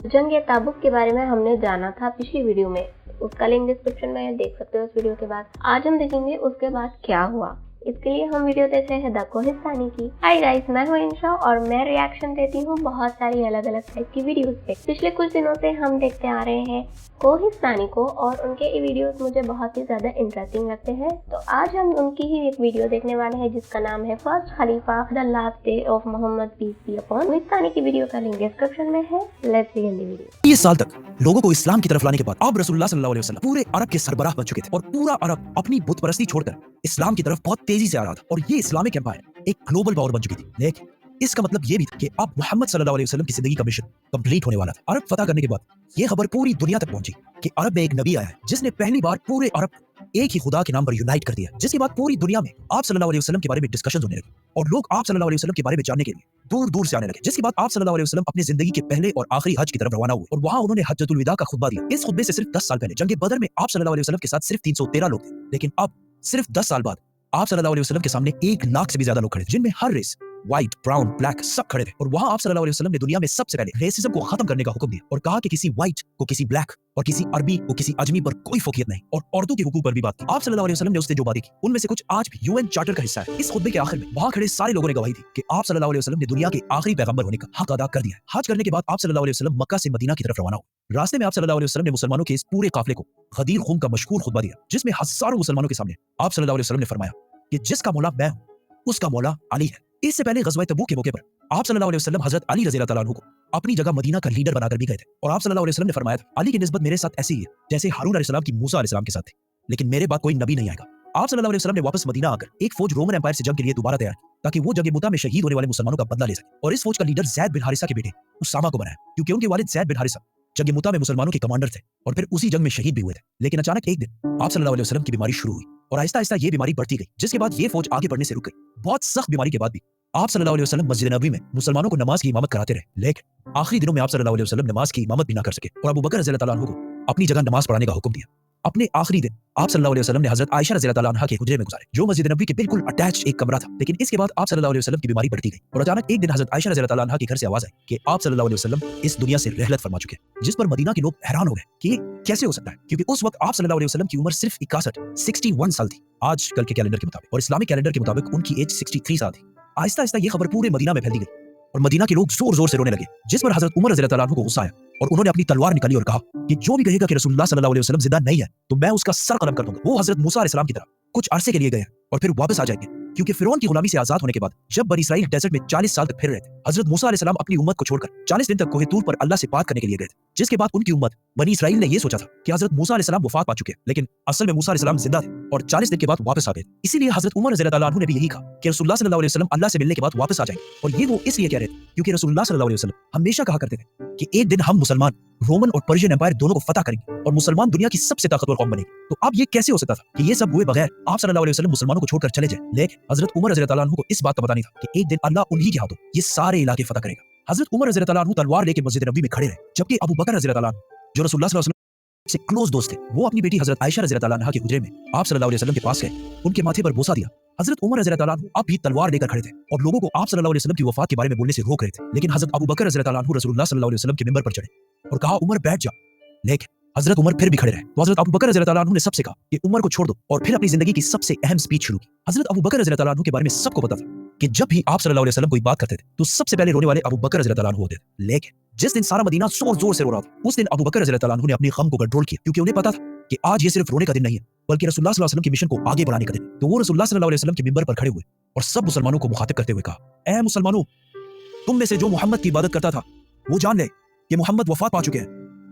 जंग ताबुक के बारे में हमने जाना था पिछली वीडियो में, उसका लिंक डिस्क्रिप्शन में देख सकते हो उस वीडियो के बाद। आज हम देखेंगे उसके बाद क्या हुआ। इसके लिए हम वीडियो देख रहे हैं द कोहिस्तानी की। हाय गाइस, मैं हूं इंशा और मैं रिएक्शन देती हूं बहुत सारी अलग अलग टाइप की वीडियोस पे। पिछले कुछ दिनों से हम देखते आ रहे हैं कोहिस्तानी को और उनके ये वीडियोस मुझे बहुत ही ज्यादा इंटरेस्टिंग लगते हैं। तो आज हम उनकी ही एक वीडियो देखने वाले हैं जिसका नाम है फर्स्ट खलीफा the last day of Mohammed peace be upon. Kohistani की वीडियो का लिंक डिस्क्रिप्शन में है। Let's begin the video. 20 साल तक लोगों को इस्लाम की तरफ लाने के बाद अब रसूलुल्लाह सल्लल्लाहु अलैहि वसल्लम पूरे अरब के सरबराह बन चुके थे और पूरा अरब अपनी बुत परस्ती छोड़कर इस्लाम की तरफ बहुत तेजी से आ रहा था और ये इस्लामिक एम्पायर एक ग्लोबल पावर बन चुकी थी। लेकिन इसका मतलब ये भी था कि अब मोहम्मद सल्लल्लाहु अलैहि वसल्लम की जिंदगी का मिशन कंप्लीट होने वाला था। अरब फतह करने के बाद ये खबर पूरी दुनिया तक पहुंची कि अरब में एक नबी आया है जिसने पहली बार पूरे अरब एक ही खुदा के नाम पर यूनाइट कर दिया। जिसके बाद पूरी दुनिया में आप सल्लल्लाहु अलैहि वसल्लम के बारे में डिस्कशन होने लगे और लोग आप सल्लल्लाहु अलैहि वसल्लम के बारे में जानने के लिए दूर दूर से आने लगे। जिसके बाद आप सल्लल्लाहु अलैहि वसल्लम अपनी जिंदगी के पहले और आखिरी हज की तरफ रवाना हुए और वहां उन्होंने हज्जतुल विदा का खुतबा दिया। इस खुतबे से सिर्फ 10 साल पहले जंग बदर में आप सल्लल्लाहु अलैहि वसल्लम के साथ सिर्फ 313 लोग थे, लेकिन अब सिर्फ 10 साल बाद आप सल्लल्लाहु अलैहि वसल्लम के सामने 1 लाख से भी ज्यादा लोग खड़े थे, जिनमें हर रेस व्हाइट, ब्राउन, ब्लैक सब खड़े थे। और वहां आप सल्लल्लाहु अलैहि वसल्लम ने दुनिया में सबसे पहले रेसिज्म को खत्म करने का हुक्म दिया और कहा कि किसी व्हाइट को किसी ब्लैक और किसी अरबी को किसी अजमी पर कोई फोकियत नहीं, और औरतों के हुकूक पर भी बात की। आप सल्लल्लाहु अलैहि वसल्लम ने उससे जो बातें की उनमें से कुछ आज भी यूएन चार्टर का हिस्सा है। इस खुतबे के आखिर में वहां खड़े सारे लोगों ने गवाही दी कि आप सल्लल्लाहु अलैहि वसल्लम ने दुनिया के आखिरी पैगंबर होने का हक अदा कर दिया है। हज करने के बाद आप सल्लल्लाहु अलैहि वसल्लम मक्का से मदीना की तरफ रवाना हुए। रास्ते में आप सल्लल्लाहु अलैहि वसल्लम ने मुसलमानों के इस पूरे काफिले को गदीर खून का मशहूर खुतबा दिया, जिसमें हजारों मुसलमानों के सामने आप सल्लल्लाहु अलैहि वसल्लम ने फरमाया कि जिसका मौला मैं हूं उसका मौला अली है। इससे पहले गज़वा तबूक के मौके पर आप सल्लल्लाहु अलैहि वसल्लम हजरत अली रज़ी अल्लाह तआला अन्हु को अपनी जगह मदीना का लीडर बनाकर भी गए थे और आप सल्लल्लाहु अलैहि वसल्लम ने फरमाया था, अली की निस्बत मेरे साथ ऐसी ही है जैसे हारून अलैहिस्सलाम की मूसा अलैहिस्सलाम के साथ थी, लेकिन मेरे बाद कोई नबी नहीं आएगा। आप सल्लल्लाहु अलैहि वसल्लम ने वापस मदीना आकर एक फौज रोमन एम्पायर से जंग के लिए दोबारा तैयार की ताकि वो जंग मुता में शहीद होने वाले मुसलमानों का बदला ले सके। और इस फौज का लीडर ज़ैद बिन हारिसा के बेटे उसामा को बनाया, क्योंकि उनके वालिद ज़ैद बिन हारिसा जंग मुता में मुसलमानों के कमांडर थे और फिर उसी जंग में शहीद भी हुए थे। लेकिन अचानक एक दिन आप सल्लल्लाहु अलैहि वसल्लम की बीमारी शुरू हुई और आहिस्ता आहिस्ता ये बीमारी बढ़ती गई, जिसके बाद ये फौज आगे बढ़ने से रुक गई। बहुत सख्त बीमारी के बाद भी आप सल्लल्लाहु अलैहि वसल्लम मस्जिद नबवी में मुसलमानों को नमाज की इमामत कराते रहे, लेकिन आखिरी दिनों में आप सल्लल्लाहु अलैहि वसल्लम नमाज की इमामत भी ना कर सके और अबू बकर रज़ी अल्लाह तआला अन्हु को अपनी जगह नमाज पढ़ाने का हुक्म दिया। अपने आखिरी दिन आप सल्लल्लाहु अलैहि वसल्लम ने हजरत आयशा रज़ी अल्लाह तआला अन्हा के हुजरे में गुजारे, जो मस्जिद नबवी के बिल्कुल अटैच एक कमरा था। लेकिन इसके बाद आप सल्लल्लाहु अलैहि वसल्लम की बीमारी बढ़ती गई और अचानक एक दिन हजरत आयशा रज़ी अल्लाह तआला अन्हा के घर से आवाज आई कि आप सल्लल्लाहु अलैहि वसल्लम इस दुनिया से रहलत फरमा चुके हैं, जिस पर मदीना के लोग हैरान हो गए कि ये कैसे हो सकता है, क्योंकि उस वक्त आप सल्लल्लाहु अलैहि वसल्लम की उम्र सिर्फ 61 साल थी आज कल के कैलेंडर के मुताबिक, और इस्लामिक कैलेंडर के मुताबिक उनकी एज 63 साल थी। आहिस्ता आहिस्ता ये खबर पूरे मदीना में फैल गई और मदीना के लोग जोर जोर से रोने लगे, जिस पर हजरत उमर रज़ी अल्लाह तआला अन्हु को गुस्सा आया और उन्होंने अपनी तलवार निकाली और कहा कि जो भी कहेगा कि रसूलुल्लाह सल्लल्लाहु अलैहि वसल्लम जिंदा नहीं है तो मैं उसका सर कलम कर दूंगा। वो हजरत मूसा अलैहिस्सलाम की तरह कुछ अरसे के लिए गए और फिर वापस आ जाएंगे, क्योंकि फिरौन की गुलामी से आजाद होने के बाद जब बनी इसराइल डेजर्ट में 40 साल तक फिर रहे थे, हजरत मूसा अलैहिस्सलाम अपनी उम्मत को छोड़कर 40 दिन तक कोहे तूर पर अल्लाह से बात करने के लिए गए थे। जिसके बाद उनकी उम्मत बनी इसराइल ने यह सोचा था कि हजरत मूसा अलैहिस्सलाम वफात पा चुके हैं, लेकिन असल में मूसा अलैहिस्सलाम जिंदा थे और 40 दिन के बाद वापस आ गए। इसीलिए हजरत उमर रज़ी अल्लाह तआला अन्हु ने भी यही कहा कि रसूलुल्लाह सल्लल्लाहु अलैहि वसल्लम अल्लाह से मिलने के बाद वापस आ जाएंगे। और ये वो इसलिए कह रहे थे क्योंकि रसूलुल्लाह सल्लल्लाहु अलैहि वसल्लम हमेशा कहा करते थे कि एक दिन हम मुसलमान रोमन और पर्शियन एम्पायर दोनों को फतह करेंगे और मुसलमान दुनिया की सबसे ताकतवर कौम बनेगी। तो अब ये कैसे हो सकता था कि ये सब हुए बगैर आप सल्लल्लाहु अलैहि वसल्लम मुसलमानों को छोड़कर चले जाए। लेकिन हजरत उमर रज़ी अल्लाह अन्हु को इस बात का पता नहीं था कि एक दिन अल्लाह उन्हीं के हाथों ये सारे इलाके फतह करेगा। हजरत उमर रज़ी अल्लाह अन्हु तलवार लेकर मस्जिद नबवी में खड़े रहे, जबकि अबू बकर रज़ी अल्लाह अन्हु जो रसूलुल्लाह सल्लल्लाहु अलैहि वसल्लम से क्लोज दोस्त थे, वो अपनी बेटी हजरत आयशा रज़ी अल्लाह अन्हा के हुजरे में आप सल्लल्लाहु अलैहि वसल्लम के पास गए, उनके माथे पर बोसा दिया। हजरत उमर रज़ी अल्लाह अन्हु अब भी तलवार लेकर खड़े थे और लोगों को आप सल्लल्लाहु अलैहि वसल्लम की वफात के बारे में बोलने से रोक रहे थे। लेकिन हजरत अबू बकर रज़ी अल्लाह अन्हु रसूलुल्लाह सल्लल्लाहु अलैहि वसल्लम के मिंबर पर चढ़े और कहा उमर बैठ जा, लेकिन हजरत उमर फिर भी खड़े रहे। तो हजरत अबू बकर रज़ी अल्लाह अन्हु ने सबसे कहा कि उमर को छोड़ दो और फिर अपनी जिंदगी की सबसे अहम स्पीच शुरू की। हजरत अबू बकर रज़ी अल्लाह अन्हु के बारे में सबको पता था कि जब भी आप सल्लल्लाहु अलैहि वसल्लम कोई बात करते थे तो सबसे पहले रोने वाले अबू बकर रज़ी अल्लाह अन्हु होते थे। लेकिन जिस दिन सारा मदीना जोर जोर से रो रहा था, उस दिन अबू बकर रज़ी अल्लाह अन्हु ने अपनी गम को कंट्रोल किया, क्योंकि उन्हें पता था कि आज ये सिर्फ रोने का दिन नहीं है बल्कि रसूलुल्लाह सल्लल्लाहु अलैहि वसल्लम के मिशन को आगे बढ़ाने का दिन। तो वो रसूलुल्लाह सल्लल्लाहु अलैहि वसल्लम के मिंबर पर खड़े हुए और सब मुसलमानों को मुखातिब करते हुए कहा, ऐ मुसलमानों, तुम में से जो मोहम्मद की इबादत करता था वो जान ले कि मोहम्मद वफात पा चुके हैं,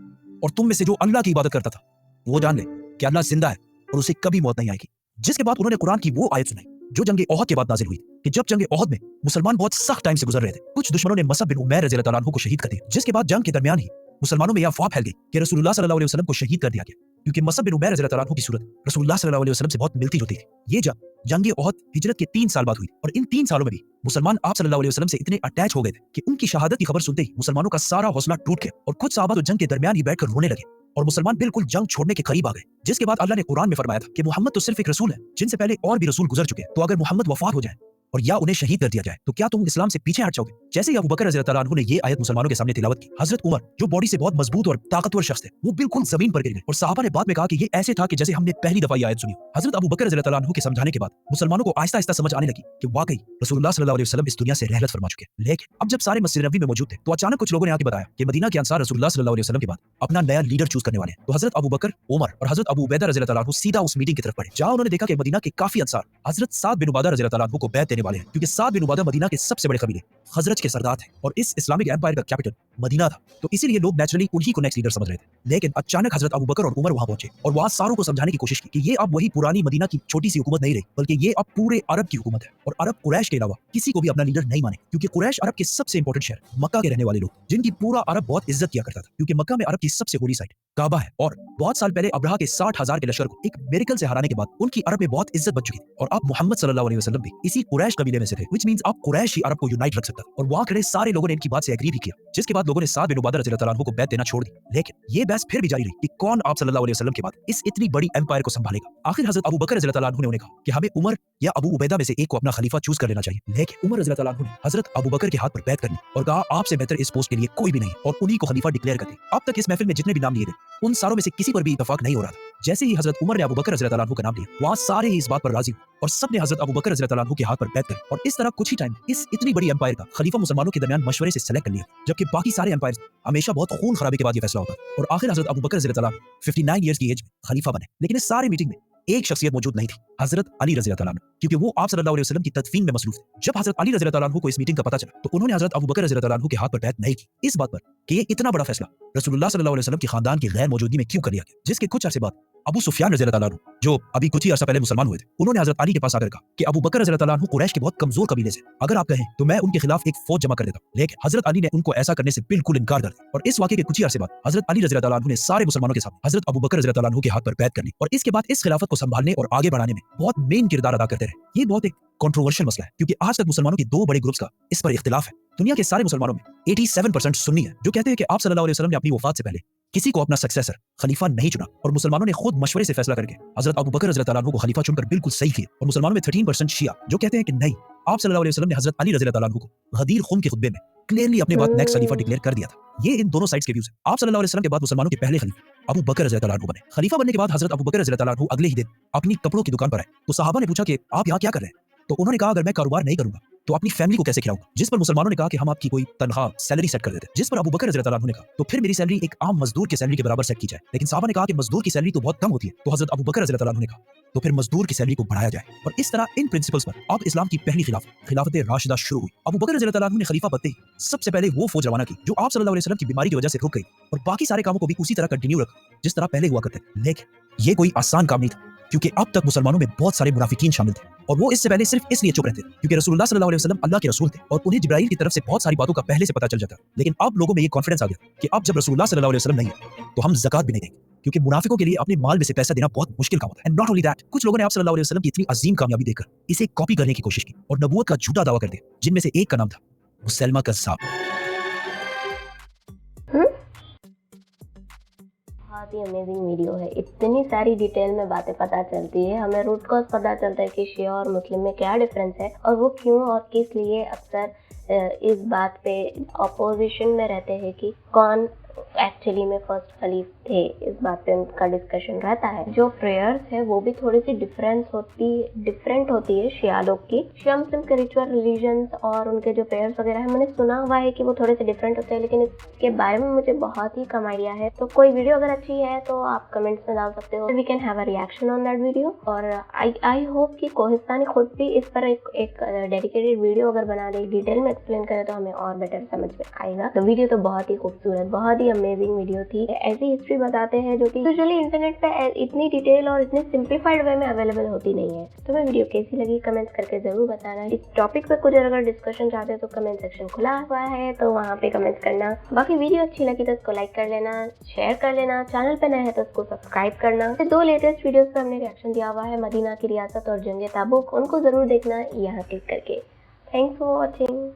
और तुम में से जो अल्लाह की इबादत करता था वो जान ले कि अल्लाह जिंदा है और उसे कभी मौत नहीं आएगी। जिसके बाद उन्होंने कुरान की वो आयत सुनाई जो जंग ओहद के बाद नाजिल हुई कि जब जंग ओहद में मुसलमान बहुत सख्त टाइम से गुजर रहे थे, कुछ दुश्मनों ने मसअब बिन उमैर रज़ी अल्लाह अन्हु को शहीद कर दिया। जिसके बाद जंग के दरमियान ही मुसलमानों में यह अफवाह फैल गई कि रसूलुल्लाह सल्लल्लाहु अलैहि वसल्लम को शहीद कर दिया गया, क्योंकि मसअब बिन उमैर रज़ी अल्लाह अन्हु की सूरत रसूलुल्लाह सल्लल्लाहु अलैहि वसल्लम से बहुत मिलती जुलती थी। ये जंग ओहद हिजरत के 3 साल बाद हुई और इन 3 सालों में भी मुसलमान आप सल्लल्लाहु अलैहि वसल्लम से इतने अटैच हो गए थे कि उनकी शहादत की खबर सुनते ही मुसलमानों का सारा हौसला टूट गया और कुछ सहाबा तो जंग के दरमियान ही बैठकर रोने लगे और मुसलमान बिल्कुल जंग छोड़ने के करीब आ गए। जिसके बाद अल्लाह ने कुरान में फरमाया था कि मोहम्मद तो सिर्फ एक रसूल है जिनसे पहले और भी रसूल गुजर चुके हैं, तो अगर मोहम्मद वफात हो जाए और या उन्हें शहीद कर दिया जाए, तो क्या तुम इस्लाम से पीछे हट जाओगे? जैसे ही अबू बकर रज़ी अल्लाह अन्हु ने ये आयत मुसलमानों के सामने तिलावत की, हजरत उमर जो बॉडी से बहुत मजबूत और ताकतवर शख्स थे, वो बिल्कुल जमीन पर गिर गए और सहाबा ने बाद में कहा कि ये ऐसे था कि जैसे हमने पहली दफा ये आयत सुनी। हजरत अबू बकर रज़ी अल्लाह अन्हु के समझाने के बाद मुसलमानों को आहिस्ता आहिस्ता समझ आने लगी कि वाकई रसूलुल्लाह सल्लल्लाहु अलैहि वसल्लम इस दुनिया से रहलत फरमा चुके हैं। लेकिन अब जब सारे मस्जिद नबवी में मौजूद थे, तो अचानक कुछ लोगों ने आके बताया कि मदीना के अंसार रसूलुल्लाह सल्लल्लाहु अलैहि वसल्लम के बाद अपना नया लीडर चूज करने वाले हैं। तो हजरत अबू बकर, उमर और हजरत अबू उबैदा रज़ी अल्लाह अन्हु सीधा उस मीटिंग की तरफ बढ़े, जहां उन्होंने देखा कि मदीना के काफी अंसार हजरत साद बिन उबादा रज़ी अल्लाह अन्हु को बैत देने वाले हैं, क्योंकि साद बिन उबादा मदीना के सबसे बड़े कबीले खजरज के सरदार थे और इस इस्लामिक एम्पायर का कैपिटल मदीना था। तो इसीलिए लोग नेचुरली उन्हीं को नेक्स्ट लीडर समझ रहे थे। लेकिन अचानक हजरत अबू बकर और उमर वहां पहुंचे और वहां सारों को समझाने की कोशिश की कि ये अब वही पुरानी मदीना की छोटी सी हुकूमत नहीं रही, बल्कि ये अब पूरे अरब की हुकूमत है और अरब कुरैश के अलावा किसी को भी अपना लीडर नहीं माने, क्योंकि कुरैश अरब के सबसे इंपॉर्टेंट शहर मक्का के रहने वाले लोग, जिनकी पूरा अरब बहुत इज्जत किया करता था, क्योंकि मक्का में अरब की सबसे होली साइट काबा है और बहुत साल पहले अब्रहा के 60,000 के लश्कर को एक मिरेकल से हराने के बाद उनकी अरब में बहुत इज्जत बच चुकी थी और अब मोहम्मद सल्लल्लाहु अलैहि वसल्लम भी इसी कुरैश कबीले में से थे, व्हिच मींस अब कुरैश ही अरब को यूनाइट रख सकता था। और वहां खड़े सारे लोगों ने इनकी बात से एग्री भी किया, जिसके बाद लोगों ने साद बिन उबादा रज़ियल्लाहु अन्हु को बैत देना छोड़ दी। लेकिन ये बहस फिर भी जारी रही कि कौन आप सल्लल्लाहु अलैहि वसल्लम के बाद इस इतनी बड़ी एम्पायर को संभालेगा। आखिर हजरत अबू बकर रज़ियल्लाहु अन्हु ने उन्हें कहा कि हमें उमर या अबू उबैदा में से एक को अपना खलीफा चूज कर लेना चाहिए। लेकिन उमर रज़ियल्लाहु अन्हु ने हजरत अबू बकर के हाथ पर बैत करनी और कहा आपसे बेहतर इस पोस्ट के लिए कोई भी नहीं और उन्हीं को खलीफा डिक्लेयर कर दिया। अब तक इस महफिल में जितने भी नाम लिए गए उन सारों में से किसी पर भी इत्तेफाक नहीं हो रहा था। जैसे ही हजरत उमर ने अबू बकर रज़ियल्लाहु अन्हु का नाम लिया, वहां सारे ही इस बात पर राजी हुए और सबने हजरत अबू बकर रज़ियल्लाहु अन्हु के हाथ पर बैत करी और इस तरह कुछ ही टाइम इस इतनी बड़ी एम्पायर का खलीफा मुसलमानों के दरमियान मशवरे से सेलेक्ट कर लिया, जबकि बाकी सारे एम्पायर हमेशा बहुत खून खराबे के बाद ये फैसला होता है। और आखिर हजरत अबू बकर रज़ियल्लाहु अन्हु 59 ईयर्स की एज में खलीफा बने। लेकिन इस सारे मीटिंग में एक शख्सियत मौजूद नहीं थी, हजरत अली रज़ियल्लाहु अन्हु, क्योंकि वो आप सल्लल्लाहु अलैहि वसल्लम की तदफीन में मसरूफ थे। जब हजरत अली रज़ियल्लाहु अन्हु को इस मीटिंग का पता चला, तो उन्होंने हजरत अबू बकर रज़ियल्लाहु अन्हु के हाथ पर बैत नहीं की, इस बात पर कि ये इतना बड़ा फैसला रसूलुल्लाह सल्लल्लाहु अलैहि वसल्लम के खानदान की गैर मौजूदगी में क्यों कर लिया गया। जिसके कुछ अरसे बाद अबू सुफियान रज़ियल्लाहु अन्हु, जो अभी कुछ ही अर्सा पहले मुसलमान हुए थे, उन्होंने हजरत अली के पास आकर कहा कि अबू बकर रज़ियल्लाहु अन्हु कुरैश के बहुत कमजोर कबीले से, अगर आप कहें तो मैं उनके खिलाफ एक फौज जमा कर देता हूं। लेकिन हजरत अली ने उनको ऐसा करने से बिल्कुल इनकार कर दिया और इस वाकये के कुछ ही अर्से बाद हजरत अली रज़ियल्लाहु अन्हु ने सारे मुसलमानों के साथ हजरत अबू बकर रज़ियल्लाहु अन्हु के हाथ पर बैत कर ली और इसके बाद इस खिलाफत को संभालने और आगे बढ़ाने में बहुत मेन किरदार अदा करते रहे। ये बहुत एक कंट्रोवर्शियल मसला है, क्योंकि आज तक मुसलमानों के दो बड़े ग्रुप्स का इस पर इख्तिलाफ है। दुनिया के सारे मुसलमानों में 87% सुन्नी है, जो कहते हैं कि आप सल्लल्लाहु अलैहि वसल्लम ने अपनी वफात से पहले किसी को अपना सक्सेसर खलीफा नहीं चुना और मुसलमानों ने खुद मशवरे से फैसला करके हजरत अबू बकर रज़ियल्लाहु अन्हु को खलीफा चुनकर बिल्कुल सही किया। और मुसलमानों में 13% शिया जो कहते हैं कि नहीं, आप सल्लल्लाहु अलैहि वसल्लम ने हजरत अली रज़ियल्लाहु अन्हु को गदीर खुम के खुतबे में क्लियरली अपने बाद नेक्स्ट खलीफा डिक्लेयर कर दिया था। ये इन दोनों साइड्स के व्यूज हैं। आप सल्लल्लाहु अलैहि वसल्लम के बाद मुसलमानों के पहले खलीफा अबू बकर रज़ियल्लाहु अन्हु बने। खलीफा बनने के बाद हजरत अबू बकर रज़ियल्लाहु अन्हु अगले ही दिन अपनी कपड़ों की दुकान पर आए, तो सहाबा ने पूछा कि आप यहाँ क्या कर रहे हैं? तो उन्होंने कहा अगर मैं कारोबार नहीं करूंगा तो अपनी फैमिली को कैसे खिलाऊंगा। जिस पर मुसलमानों ने कहा कि हम आपकी कोई तनख्वाह सैलरी सेट कर देते हैं। जिस पर अबू बकर रज़ियल्लाहु अन्हु ने कहा तो फिर मेरी सैलरी एक आम मजदूर की सैलरी के बराबर सेट की जाए। लेकिन साहबा ने कहा कि मजदूर की सैलरी तो बहुत कम होती है। तो हजरत अबू बकर रज़ियल्लाहु अन्हु ने कहा तो फिर मजदूर की सैलरी को बढ़ाया जाए। और इस तरह इन प्रिंसिपल्स पर अब इस्लाम की पहली खिलाफत राशिदा शुरू हुई। अबू बकर रज़ियल्लाहु अन्हु ने खलीफा बनते ही सबसे पहले वो फौज रवाना की जो आप सल्लल्लाहु अलैहि वसल्लम की बीमारी की वजह से रुक गई और बाकी सारे कामों को भी उसी तरह कंटिन्यू रखा जिस तरह पहले हुआ करते। लेकिन ये कोई आसान काम नहीं था, क्योंकि अब तक मुसलमानों में बहुत सारे मुनाफिकीन शामिल थे और वो इससे पहले सिर्फ इसलिए चुप रहते थे क्योंकि रसूलुल्लाह सल्लल्लाहु अलैहि वसल्लम अल्लाह के रसूल थे और उन्हें जिब्राइल की तरफ से बहुत सारी बातों का पहले से पता चल जाता। लेकिन अब लोगों में ये कॉन्फिडेंस आ गया कि अब जब रसूलुल्लाह सल्लल्लाहु अलैहि वसल्लम नहीं है तो हम ज़कात भी नहीं देंगे, क्योंकि मुनाफिकों के लिए अपने माल में से पैसा देना बहुत मुश्किल काम होता है। एंड नॉट ओनली दैट, कुछ लोगों ने आप सल्लल्लाहु अलैहि वसल्लम की इतनी अजीम कामयाबी देखकर इसे कॉपी करने की कोशिश की और नबूवत का झूठा दावा कर दिया, जिनमें से एक का नाम था मुसलमा कज़्ज़ाब। बहुत ही अमेजिंग वीडियो है। इतनी सारी डिटेल में बातें पता चलती है, हमें रूट कॉज पता चलता है कि शिया और मुस्लिम में क्या डिफरेंस है और वो क्यों और किस लिए अक्सर इस बात पे ऑपोजिशन में रहते हैं कि कौन एक्चुअली में फर्स्ट खलीफ थे। इस बात पे उनका डिस्कशन रहता है। जो प्रेयर्स है वो भी थोड़ी सी डिफरेंट होती है शिया लोग की। शिया मुस्लिम के रिचुअल रिलीजन्स और उनके जो प्रेयर्स वगैरह है, मैंने सुना हुआ है कि वो थोड़े से डिफरेंट होते हैं, लेकिन इसके बारे में मुझे बहुत ही कम आइडिया है। तो कोई वीडियो अगर अच्छी है तो आप कमेंट्स में डाल सकते हो, we can have a reaction on that video. और आई होप कि कोहिस्तानी खुद भी इस पर एक डेडिकेटेड वीडियो अगर बना दे, डिटेल में एक्सप्लेन करे तो हमें और बेटर समझ में आएगा। तो वीडियो तो बहुत ही खूबसूरत, बहुत ही अमेजिंग वीडियो थी। ऐसी हिस्ट्री बताते हैं जो कि यूजुअली इंटरनेट पे इतनी डिटेल और इतने सिंप्लीफाइड वे में अवेलेबल होती नहीं है। तो मैं वीडियो कैसी लगी कमेंट्स करके जरूर बताना। इस टॉपिक पे कुछ अगर डिस्कशन चाहते हो तो कमेंट सेक्शन खुला हुआ है, तो वहाँ पे कमेंट्स करना। बाकी वीडियो अच्छी लगी तो इसको लाइक कर लेना, शेयर कर लेना, चैनल पे नए हैं तो इसको सब्सक्राइब करना। 2 लेटेस्ट वीडियोस पे हमने रिएक्शन दिया हुआ है, मदीना की रियासत और जंगे ताबुक, उनको जरूर देखना यहाँ क्लिक करके। Thanks for watching.